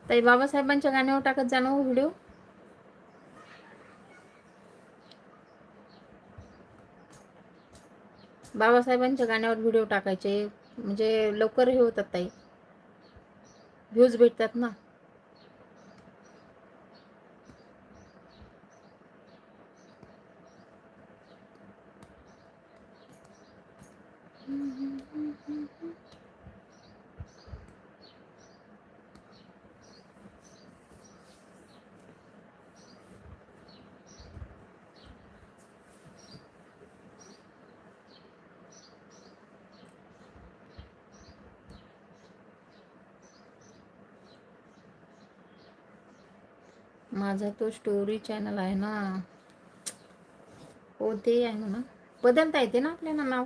ताई बाबासाहेबांच्या गाण्यावर टाकत जा ना व्हिडिओ. बाबासाहेबांच्या गाण्यावर व्हिडिओ टाकायचे, म्हणजे लवकर हे होतात ताई, व्ह्यूज भेटतात ना. माझा तो स्टोरी चॅनल आहे ना. हो ते आहे म्हणा, बदलता येते ना आपल्याला नाव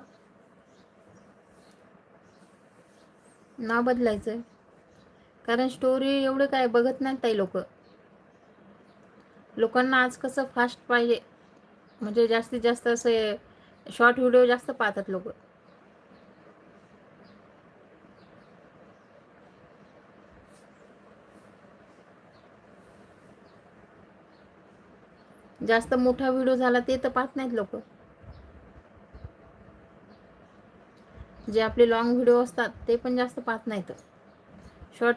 बदलायचं. कारण स्टोरी एवढं काय बघत नाही ताई लोक. लोकांना आज कसं फास्ट पाहिजे, म्हणजे जास्तीत जास्त असे शॉर्ट व्हिडिओ जास्त पाहतात लोक. जास्त मोठा व्हिडिओ झाला ते तर पाहत नाहीत लोक. जे आपले लॉंग व्हिडिओ असतात ते पण जास्त पाहत नाहीत.